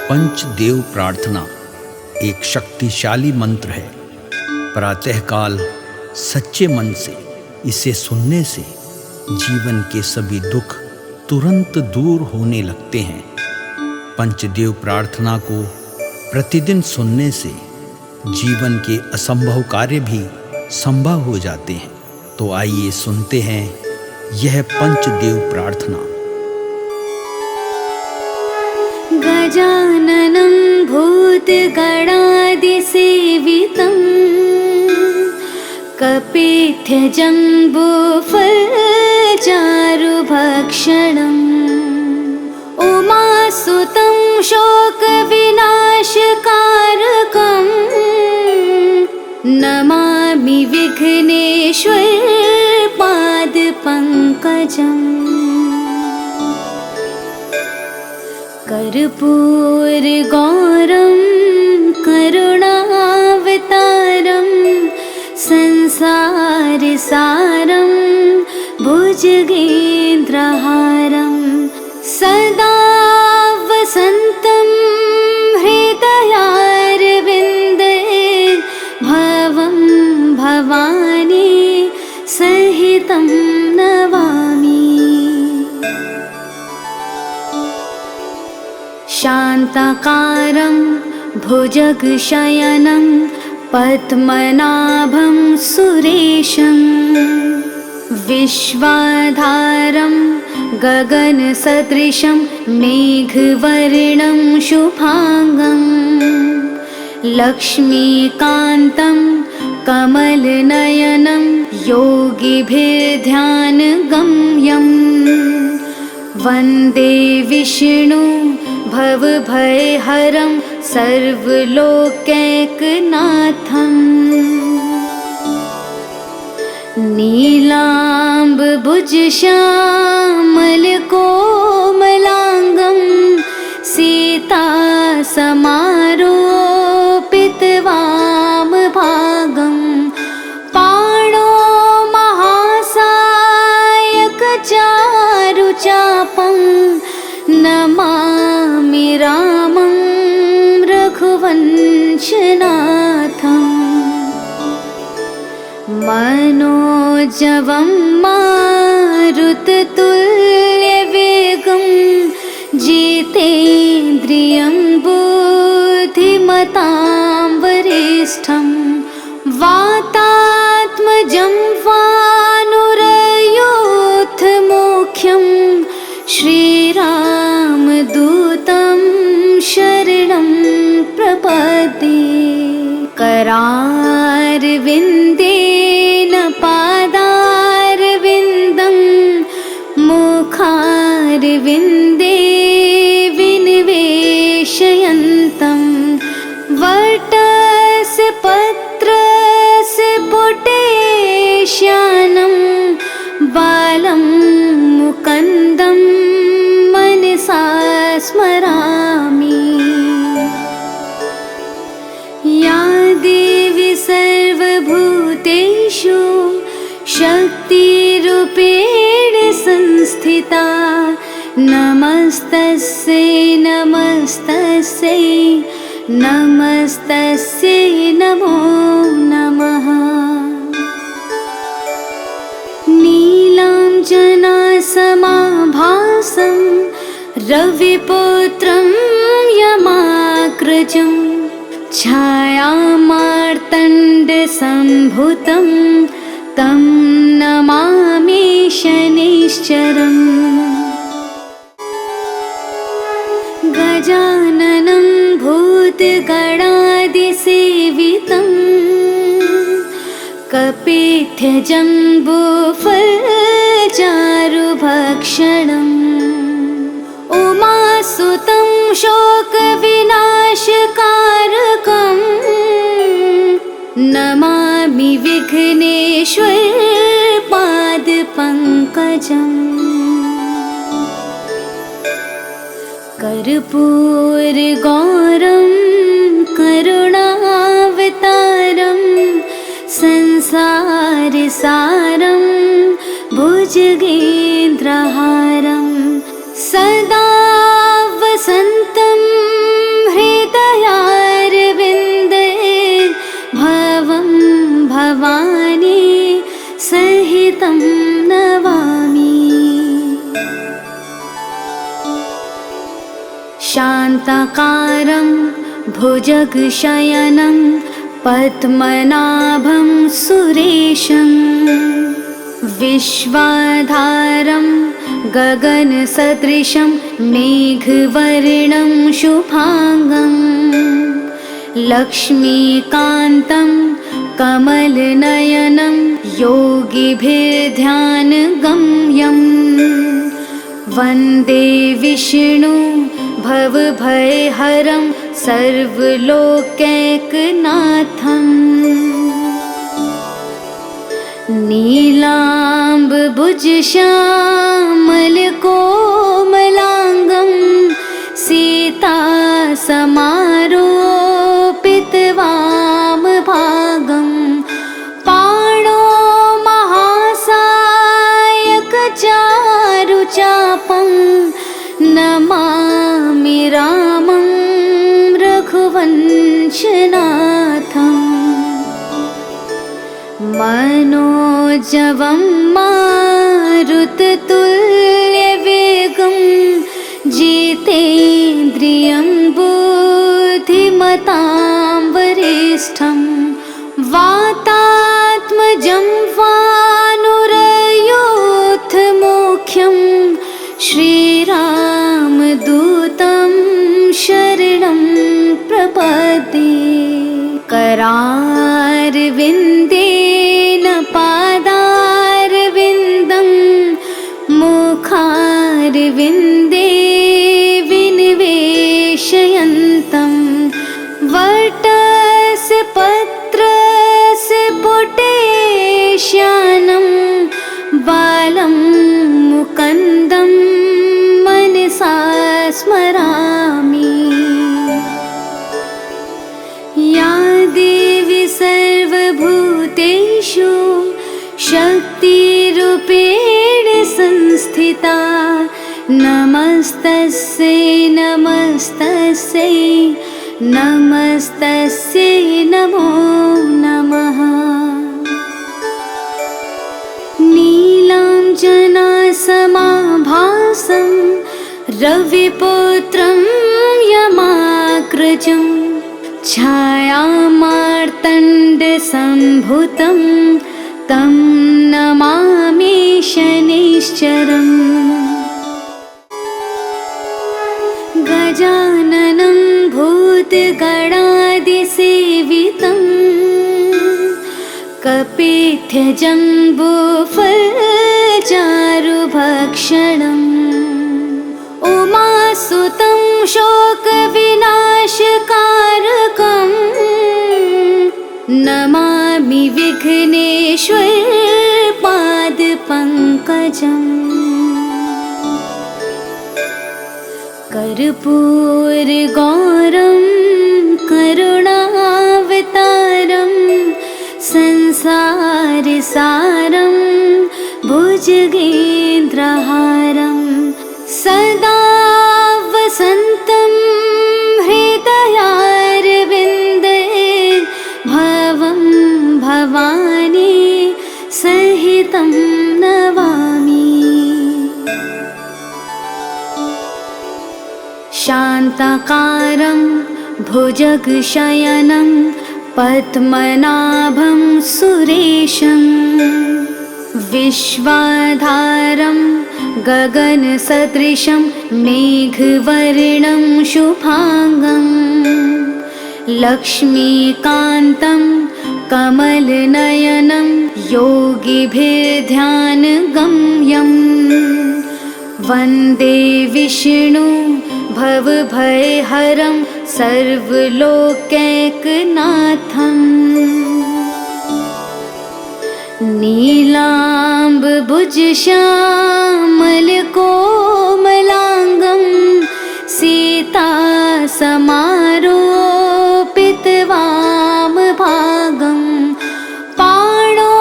पंचदेव प्रार्थना एक शक्तिशाली मंत्र है। प्रातःकाल सच्चे मन से इसे सुनने से जीवन के सभी दुख तुरंत दूर होने लगते हैं। पंचदेव प्रार्थना को प्रतिदिन सुनने से जीवन के असंभव कार्य भी संभव हो जाते हैं। तो आइए सुनते हैं यह पंचदेव प्रार्थना। गजाननं भूतगणादिसेवितं कपित्थजम्बूफलचारुभक्षणम् उमासुतं शोकविनाशकारकं नमामि विघ्नेश्वर पादपङ्कजम्। कर्पूरगौरं करुणावतारं संसारसारं भुजगेन्द्रहारं सदा वसन्तं हृदयारविन्दे भवं भवानी सहितं नमामि। शान्ताकारं भुजगशयनं पद्मनाभं सुरेशं विश्वाधारं गगनसदृशं मेघवर्णं शुभांगं लक्ष्मीकान्तं कमलनयनं योगिभिर्ध्यानगम्यं वन्दे विष्णु भवभयहरं सर्वलोकैकनाथम्। नीलाम्बुजश्यामलकोमलाङ्गं सीतासमारोपितवामभागं पाणो महासायकचारुचापं नमामि रामं रघुवंशनाथम्। मनोजवं मारुततुल्यवेगं जितेन्द्रियं बुद्धिमतां वरिष्ठं वातात्मजं वानुरयोधमुख्यं श्रीरामदूतं शरणं प्रपद्ये। करारविन्देन पादारविन्दं मुखारविन्दे विनिवेशयन्तं वटस्य पत्रस्य पुटेश्यानं बालं मुकुन्दं मनसा स्मरामि। या देवी सर्वभूतेषु शक्तिरूपेण संस्थिता नमस्तस्यै नमस्तस्यै नमस्तस्यै नमो नमः। नीलाञ्जनासमाभासं रविपुत्रं यमाग्रजं छायामार्तण्डसम्भुतं तं नमामि शनैश्चरम्। गजाननं भूतगणादिसेवितं कपित्थजम्बूफलचारुभक्षणम् उमासुतं शोकविनाशकारकं नमामि विघ्नेश्वर पादपङ्कजम्। कर्पूरगौरं करुणावतारं संसारसारं भुजगेन्द्रहारं सदा वसन्तं शान्ताकारं भुजगशयनं पद्मनाभं सुरेशं विश्वाधारं गगनसदृशं मेघवर्णं शुभांगं लक्ष्मीकान्तं कमलनयनं योगिभिर्ध्यानगम्यं वन्दे विष्णु भवभयहरं सर्वलोकैकनाथम् नीलाम्बुजश्यामलकोमलाङ्गं सीतासमारोपितवामभागं पाणो महासायकचारुचापं नमामि रामं रघुवंशनाथम् मनोजवं मारुततुल्यवेगं जितेन्द्रियं बुद्धिमतां वरिष्ठं वातात्मजं वानुरयूथमुख्यं श्रीरामदूतं शरणं प्रपद्ये करारविन्देन पादारविन्दं मुखारविन्दे विनिवेशयन्तं वटस्य पत्रस्य पुटेश्यानं बालं मुकुन्दं मनसा स्मरामि। या देवी सर्वभूतेषु शक्तिरूपेण संस्थिता नमस्तस्यै नमस्तस्यै नमस्तस्यै नमो नमः। नीलाञ्जनासमाभासं रविपुत्रं यमाग्रजं छायामार्तण्डसम्भुतं तं नमामि शनैश्चरम् गजाननं भूतगणादिसेवितं कपित्थजम्बूफलचारुभक्षणम् उमासुतं शोकविनाशकारकं नमामि विघ्नेश्वरपादपङ्कजम् कर्पूरगौरं करुणावतारं संसारसारं भुजगेन्द्रहारं सदा वसन्तं हृदयारविन्दे भवं भवानी सहितं नमामि। शान्ताकारं भुजगशयनं पद्मनाभं सुरेशं विश्वाधारं गगनसदृशं मेघवर्णं शुभांगं लक्ष्मीकान्तं कमलनयनं योगिभिर्ध्यानगम्यं वन्दे विष्णु भवभयहरं सर्वलोकैकनाथम् नीलाम्बुजश्यामलकोमलाङ्गं सीतासमारोपितवामभागं पाणो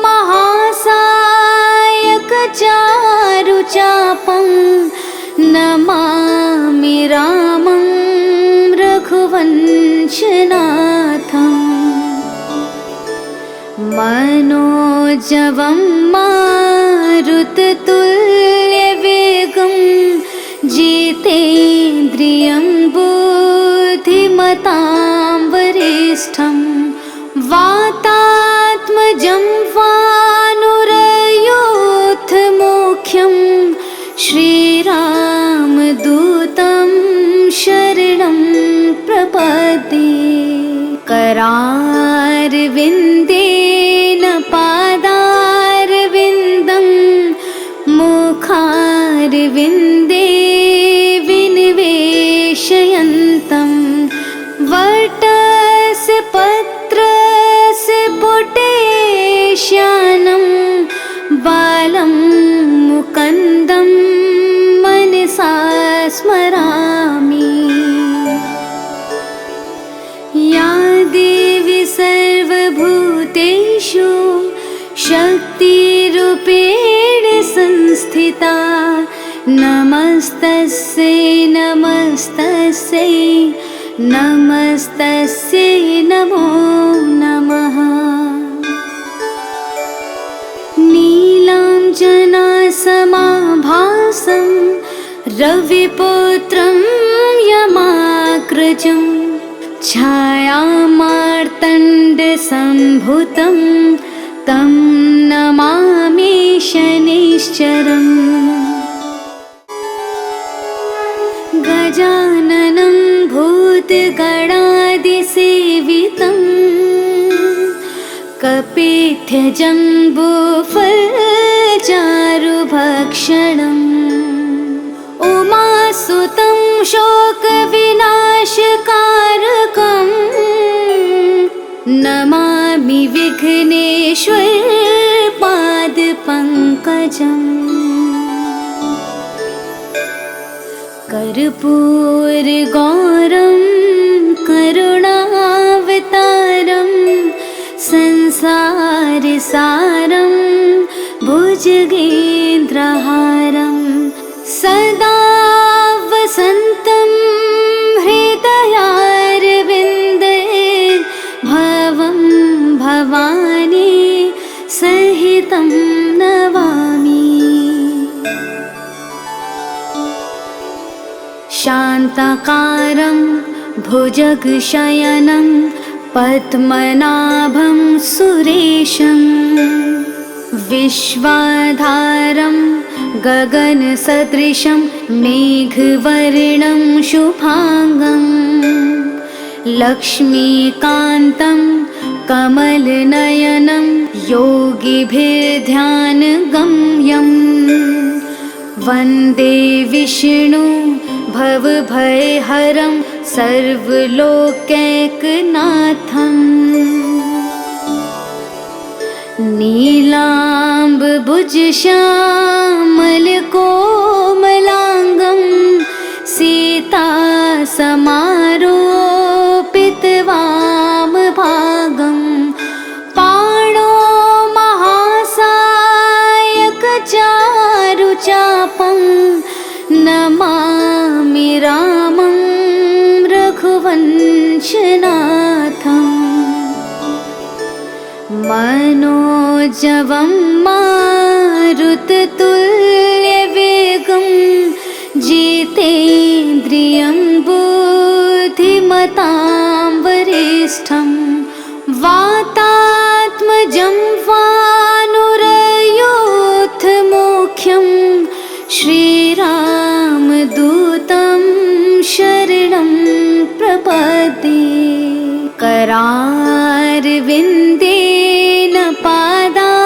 महासायकचारुचापं नमामि रामं रघुवंशनाथम् मनोजवं मारुततुल्यवेगं जितेन्द्रियं धीमतां वरिष्ठं वातात्मजं वानुरयोधमुख्यं श्रीरामदूतं शरणं प्रपद्ये। करारविन्देन पादारविन्दं मुखारविन्दे विनिवेशयन्तं वटस्य पत्रस्य पुटेश्यानं बालं मुकुन्दं मनसा स्मरामि। या देवी सर्वभूतेषु शक्तिरूपेण संस्थिता नमस्तस्यै नमस्तस्यै नमस्तस्यै नमो नमः। नीलाञ्जनासमाभासं रविपुत्रं यमाग्रजं छायामार्तण्डसम्भूतं तं नमामि शनैश्चरम्। गजाननं भूतगणादिसेवितं कपित्थजम्बूफलचारुभक्षणम् उमासुतं शोकविनाशकारकं नमामि विघ्नेश्वर पादपङ्कजम्। कर्पूरगौरं करुणावतारं संसारसारं भुजगेन्द्रहारं सदा वसन्तं हृदयारविन्दे भवं भवानी सहितं नमामि। शान्ताकारं भुजगशयनं पद्मनाभं सुरेशं विश्वाधारं गगनसदृशं मेघवर्णं शुभांगं लक्ष्मीकान्तं कमलनयनं योगिभिर्ध्यानगम्यं वन्दे विष्णु भवभयहरं सर्वलोकैकनाथम्। नीलाम्बुजश्यामलकोमलाङ्गं सीतासमारोपितवामभागं पाणो महासायकचारुचापं नमामि रामं रघुवंशनाथम्। मनोजवं मारुततुल्यवेगं जितेन्द्रियं बुद्धिमतां वरिष्ठं वातात्मजं वानुरयोधमुख्यं श्रीरामदूतं शरणं प्रपद्ये। करारविन्देन पादारविन्दं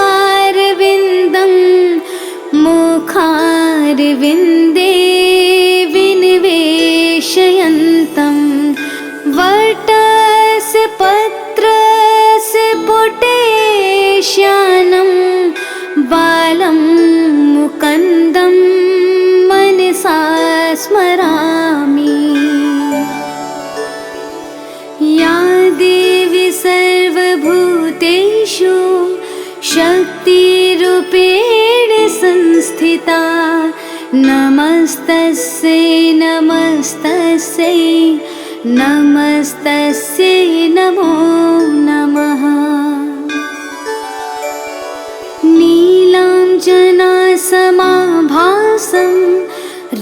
मुखारविन्दे विनिवेशयन्तं वटस्य पत्रस्य पुटेश्यानं बालं मुकुन्दं मनसा स्मरामि। या देवी सर्वभूतेषु शक्तिरूपेण संस्थिता नमस्तस्यै नमस्तस्यै नमस्तस्यै नमो नमः। नीलाञ्जनासमाभासं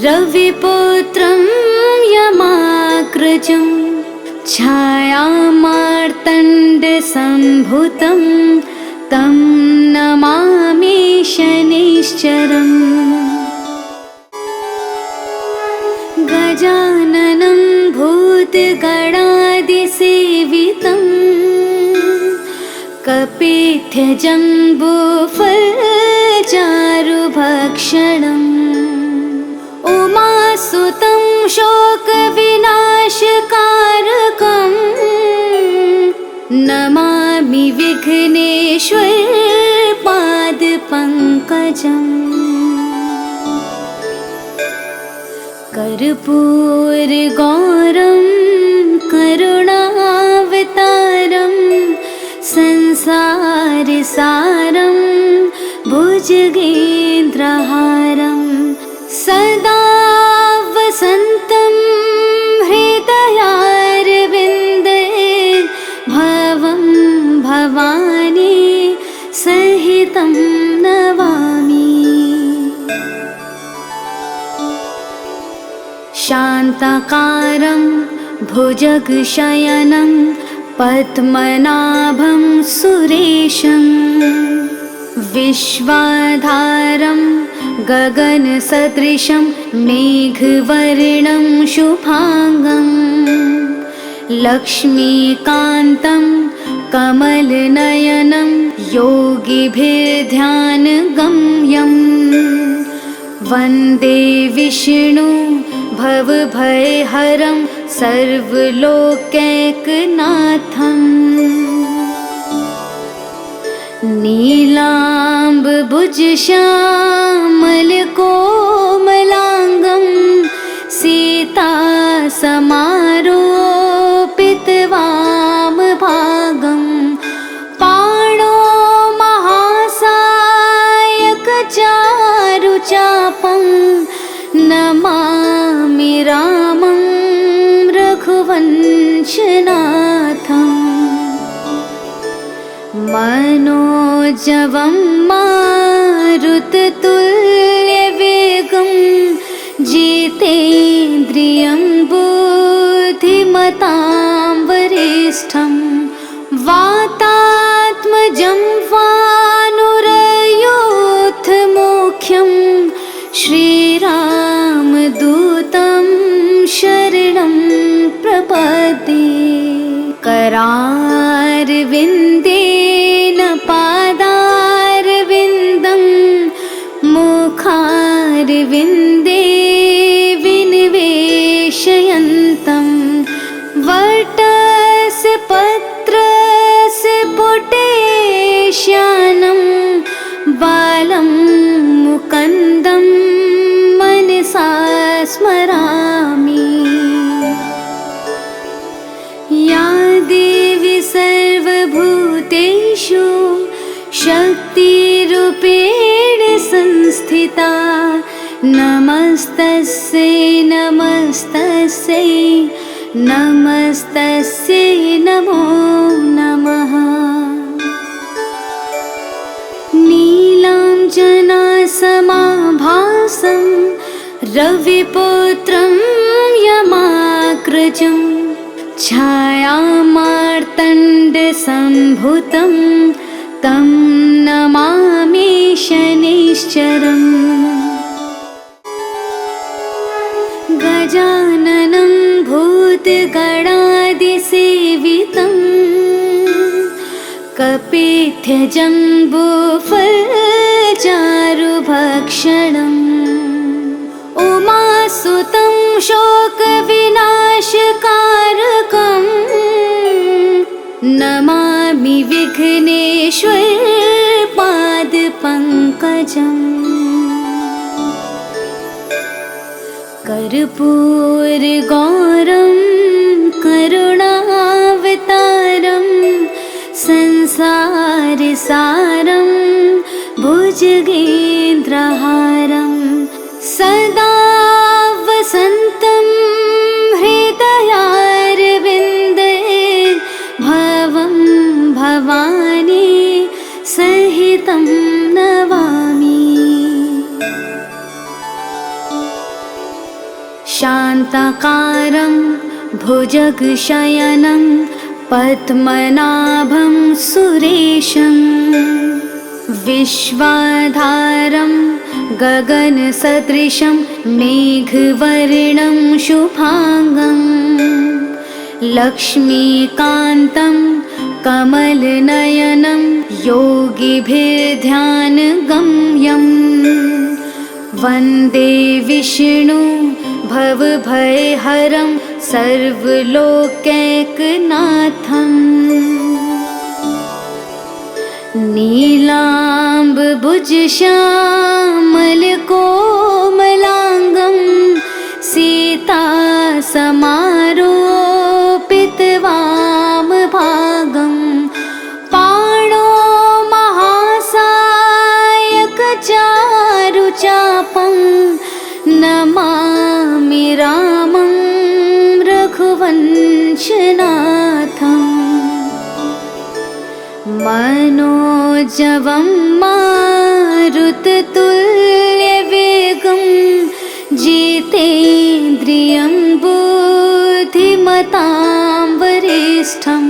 रविपुत्रं यमाग्रजं छायामार्तण्डसम्भुतं तं नमामि शनैश्चरम्। गजाननं भूतगणादिसेवितं कपित्थजम्बूफलचारुभक्षणम्। उमासुतं शोकविनाशकारकं नमामि विघ्नेश्वरपादपङ्कजम्। कर्पूरगौरं करुणावतारं संसारसारं भुजगेन्द्रहारं सदा वसन्तं हृदयारविन्दे भवं भवानी सहितं नमामि। शान्ताकारं भुजगशयनं पद्मनाभं सुरेशं विश्वाधारं गगनसदृशं मेघवर्णं शुभांगं लक्ष्मीकान्तं कमलनयनं योगिभिर्ध्यानगम्यं वन्दे विष्णु भवभयहरं सर्वलोकैकनाथम्। नीलाम्बुजश्यामलकोमलाङ्गं सीतासमारोपितवामभागं पाणो महासायकचारुचापं नमामि रामं रघुवंशनाथम्। मनोजवं मारुततुल्यवेगं जितेन्द्रियं बुद्धिमतां वरिष्ठं वातात्मजं वानुरयोधमुख्यं श्रीरामदूतं शरणं प्रपद्ये। करारविन्देन पादारविन्दं मुखारविन्दे विनिवेशयन्तं वटस्य पत्रस्य पुटेश्यानं बालं मुकुन्दं मनसा स्मरामि। या देवी सर्वभूतेषु शक्तिरूपेण संस्थिता नमस्तस्यै नमस्तस्यै नमस्तस्यै नमो नमः। नीलाञ्जनासमाभासं रविपुत्रं यमाग्रजं छायामार्तण्डसम्भुतं तं नमामि शनैश्चरम्। गजाननं भूतगणादिसेवितं कपित्थजम्बूफलचारुभक्षणम्। उमासुतं शोकविनाशकारकं नमामि विघ्नेश्वरपादपङ्कजम्। कर्पूरगौरं करुणावतारं संसारसारं भुजगेन्द्रहारं सदा वसन्तं हृदयारविन्दे भवं भवानी सहितं नमामि। शान्ताकारं भुजगशयनं पद्मनाभं सुरेशं विश्वाधारं गगनसदृशं मेघवर्णं शुभांगं लक्ष्मीकान्तं कमलनयनं योगिभिर्ध्यानगम्यं वन्दे विष्णु भवभयहरं सर्वलोकैकनाथम् नीलाम्बुजश्यामलकोमलाङ्गं सीतासमारोपितवामभागं पाणो महासायकचारुचापं नमामि रामं रघुवंशनाथम् मनोजवं मारुततुल्यवेगं जितेन्द्रियं बुद्धिमतां वरिष्ठं